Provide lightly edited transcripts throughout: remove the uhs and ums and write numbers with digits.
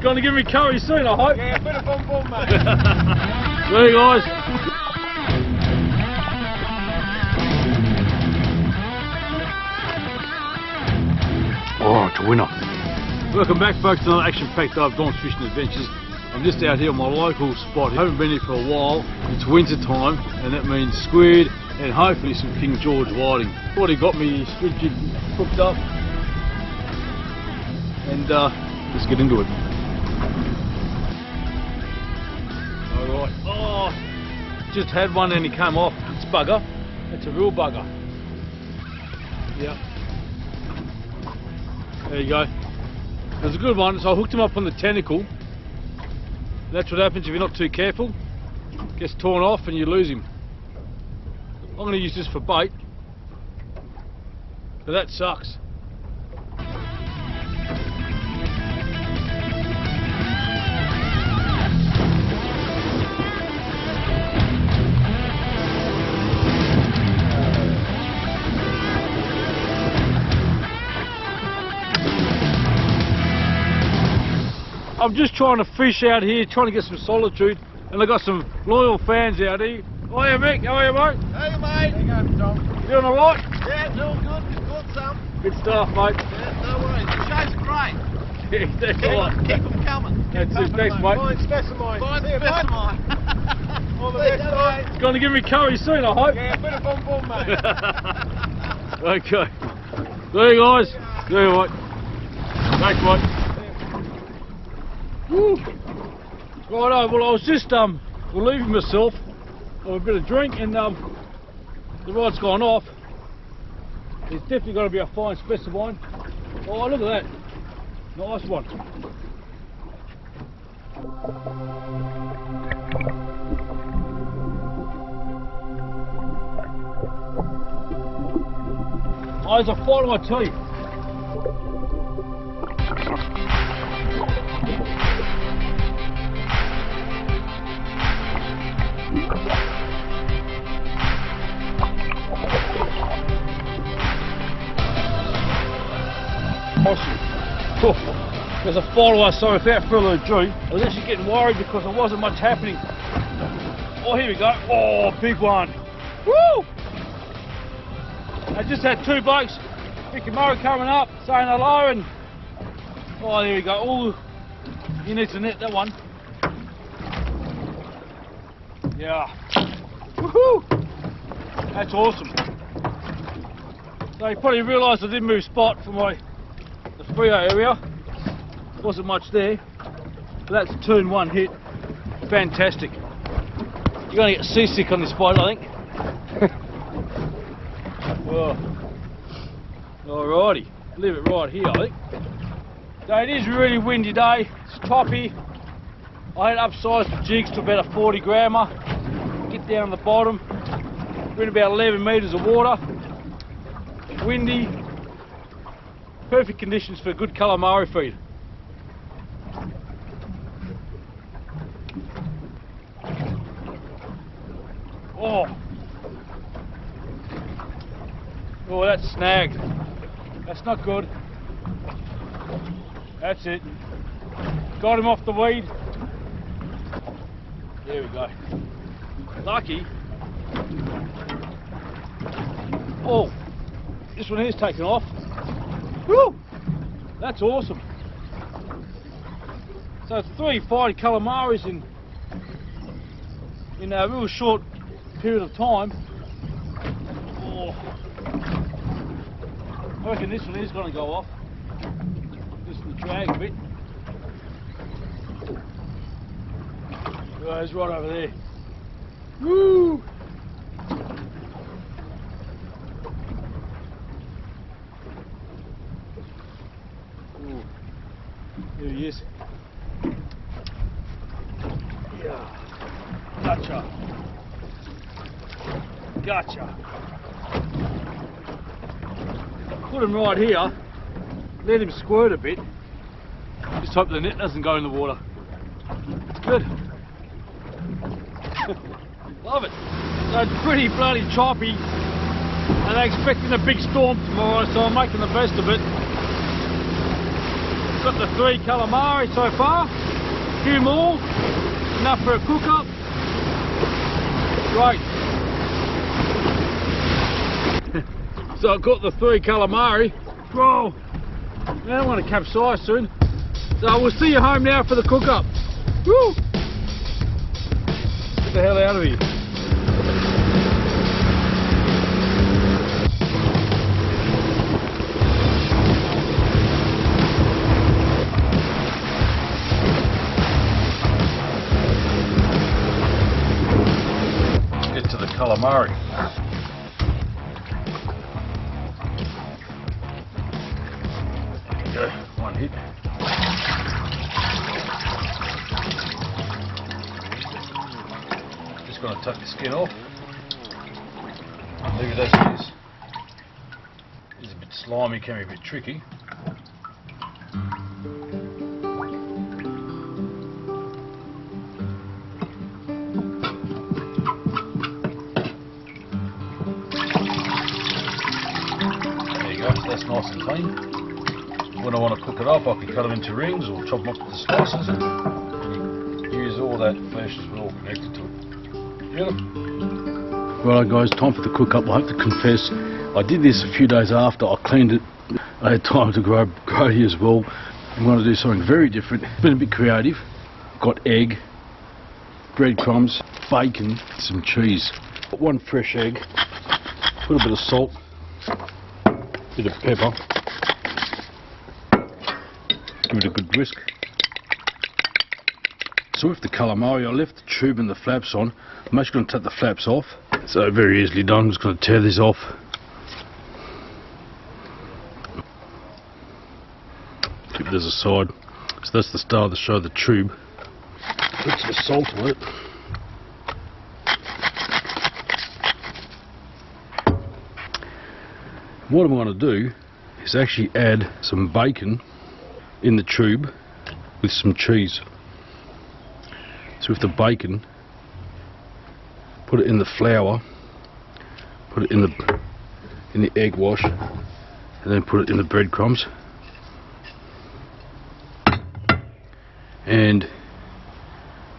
Gonna give me curry soon, I hope. Yeah, a bit of bum mate. See you guys. Oh, it's a winner. Welcome back folks to another action-packed day of Don's Fishing Adventures. I'm just out here on my local spot. I haven't been here for a while. It's winter time and that means squid and hopefully some King George whiting. Already got me squid jig hooked up and let's get into it. Alright, oh, just had one and he came off. It's bugger. It's a real bugger. Yep. There you go. It was a good one, so I hooked him up on the tentacle. That's what happens if you're not too careful. It gets torn off and you lose him. I'm going to use this for bait, but that sucks. I'm just trying to fish out here, trying to get some solitude, and I've got some loyal fans out here. Hiya Mick, how are you mate? Hey mate. How you going, Tom? You doing alright? Yeah, doing good. Good, Sam. Good stuff mate. Yeah, no worries. The show's great. Thanks a lot. Keep them coming. That's it, thanks mate. Fine specimen. Fine specimen. All the best mate. It's going to give me curry soon I hope. Yeah, a bit of bum mate. Okay. See you guys. See you mate. Thanks mate. Woo. Righto, well I was just relieving myself of a bit of drink and the rod's gone off. It's definitely got to be a fine specimen. Oh look at that, nice one. Oh, there's a fight on my teeth. Oh, there's a follower, so without further ado, I was actually getting worried because there wasn't much happening. Oh, here we go. Oh, big one. Woo! I just had two blokes, Mick and Murray, coming up, saying hello, and oh, there we go. Oh, he needs to net that one. Yeah. Woohoo! That's awesome. So you probably realised I didn't move spot for the Frio area. Wasn't much there, but that's a 2-in-1 hit. Fantastic. You're going to get seasick on this spot, I think. Oh. Alrighty, leave it right here, I think. So it is a really windy day. It's choppy. I had upsized the jigs to about a 40 grammer. Get down the bottom. We're in about 11 metres of water. Windy. Perfect conditions for a good calamari feed. Oh. Oh, that's snagged. That's not good. That's it. Got him off the weed. There we go. Lucky. Oh, this one here's taken off. Woo! That's awesome. So it's 3 fine calamaris in a real short period of time. Oh. I reckon this one is going to go off. Just to drag a bit. Oh, he's right over there. Woo! Ooh. There he is. Yeah. Gotcha. Gotcha. Put him right here. Let him squirt a bit. Just hope the net doesn't go in the water. It's good. Love it. So it's pretty bloody choppy and they're expecting a big storm tomorrow, so I'm making the best of it. Got the 3 calamari so far. A few more. Enough for a cook up. Great. So I've got the 3 calamari. Whoa. Now I want to capsize soon. So we'll see you home now for the cook up. Woo! Get the hell out of here. Get to the calamari. There we go, one hit. Just going to take the skin off. Leave it as it is. It's a bit slimy, can be a bit tricky. There you go, so that's nice and clean. When I want to cook it up, I can cut them into rings or chop them up into slices and use all that flesh as well connected to it. Yeah. Right guys, time for the cook up. I have to confess, I did this a few days after I cleaned it. I had time to grow here as well. I'm going to do something very different. Been a bit creative. Got egg, breadcrumbs, bacon, some cheese. Got 1 fresh egg, put a bit of salt, bit of pepper. Give it a good whisk. So with the calamari, I left the tube and the flaps on. I'm actually going to take the flaps off. So very easily done. I'm just going to tear this off. Keep it as a side. So that's the start of the show, the tube. Put some salt on it. What I'm going to do is actually add some bacon in the tube with some cheese. So with the bacon, put it in the flour, put it in the egg wash, and then put it in the breadcrumbs, and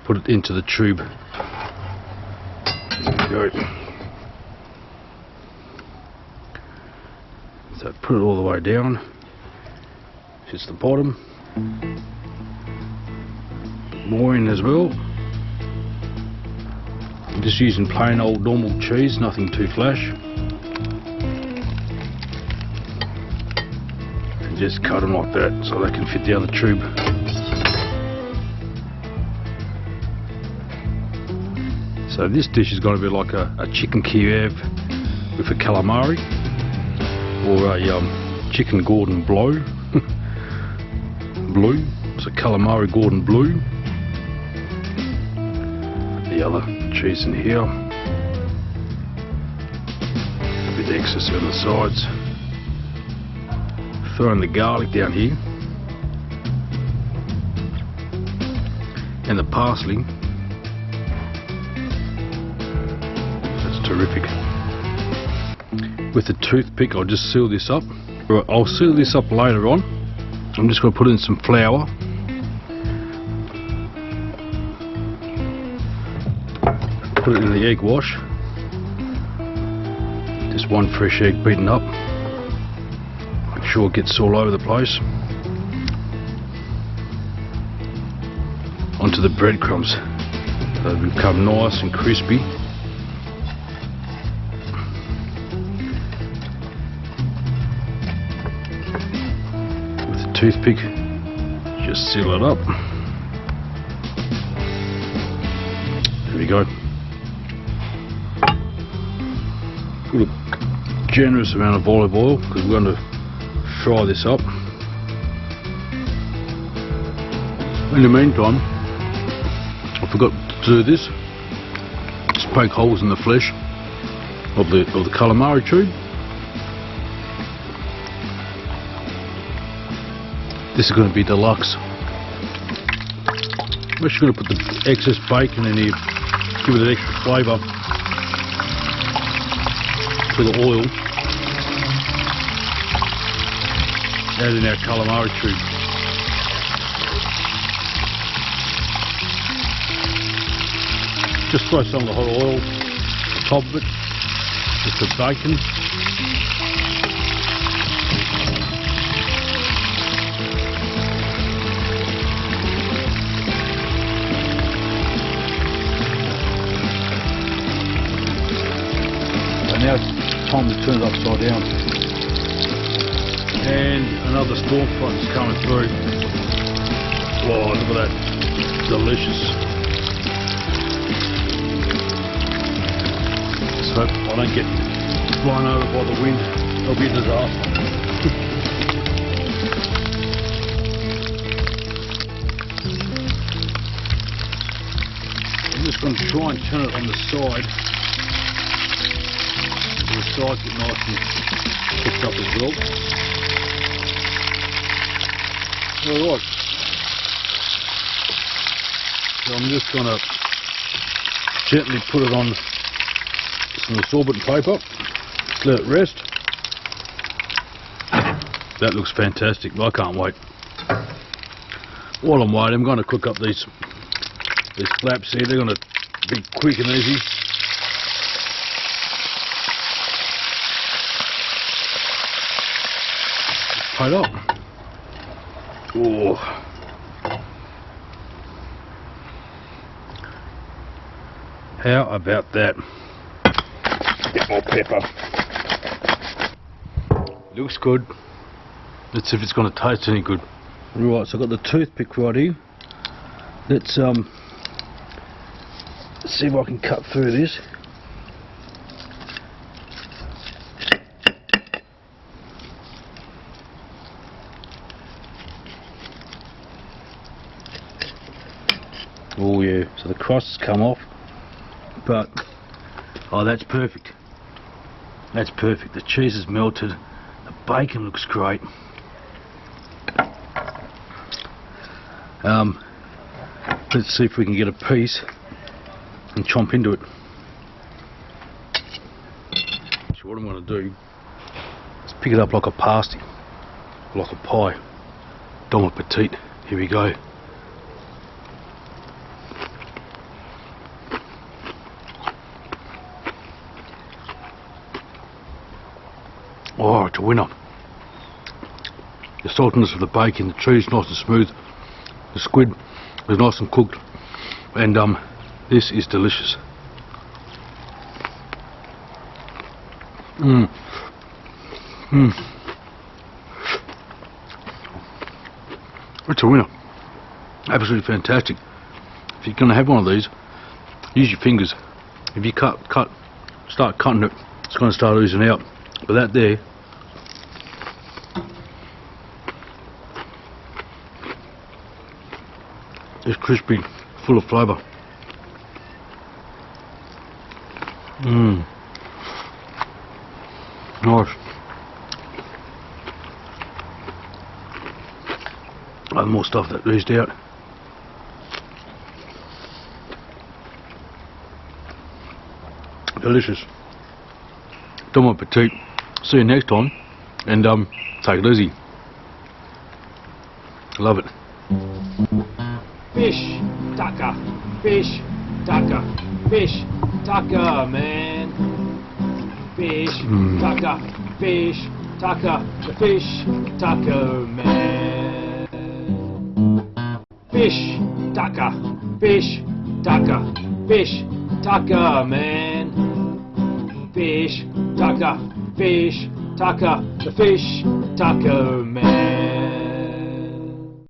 put it into the tube. There we go. So put it all the way down. It's the bottom. More in as well. I'm just using plain old normal cheese, nothing too flash. And just cut them like that so they can fit down the tube. So this dish is going to be like a chicken Kiev with a calamari, or a chicken Gordon Bleu. Blue, it's a calamari Gordon Bleu. The other cheese in here. A bit excess on the sides. Throwing the garlic down here. And the parsley. That's terrific. With the toothpick, I'll just seal this up. Right, I'll seal this up later on. I'm just going to put in some flour. Put it in the egg wash. Just 1 fresh egg beaten up. Make sure it gets all over the place. Onto the breadcrumbs. They become nice and crispy. Toothpick, just seal it up. There we go. Put a generous amount of olive oil because we're going to fry this up. In the meantime, I forgot to do this. Just poke holes in the flesh of the calamari tube. This is going to be deluxe. I'm just going to put the excess bacon in here, give it an extra flavour to the oil. Add in our calamari tube. Just throw some of the hot oil on top of it, just the bacon. So now it's time to turn it upside down. And another storm front is coming through. Oh, look at that. Delicious. So I don't get blown over by the wind. It'll be a disaster. I'm just going to try and turn it on the side. So the sides get nice and cooked up as well. Alright. So I'm just going to gently put it on some absorbent paper, let it rest. That looks fantastic. I can't wait. While I'm waiting, I'm going to cook up these flaps here. They're going to be quick and easy. Plate up. Oh. How about that? Bit more pepper. Looks good. Let's see if it's going to taste any good. Right, so I've got the toothpick right here. Let's see if I can cut through this. Oh yeah, so the crust has come off, but oh, that's perfect. That's perfect. The cheese is melted. The bacon looks great. Let's see if we can get a piece and chomp into it. So what I'm going to do is pick it up like a pasty, like a pie. Don appetit. Here we go. Oh, it's a winner. The saltiness of the bacon, the cheese nice and smooth, the squid is nice and cooked, and this is delicious. It's a winner. Absolutely fantastic. If you're going to have one of these, use your fingers. If you start cutting it, it's going to start oozing out. But that there, is crispy, full of flavour. Nice. I have more stuff that oozed out. Delicious. Bon appetit. See you next time, and take it easy. Love it. Fish, taco, fish, taco, fish, taco, man. Fish, taco, fish, taco, the fish, taco, man. Fish, taco, fish, taco, fish, taco, man. Fish, taco, the fish, taco, man.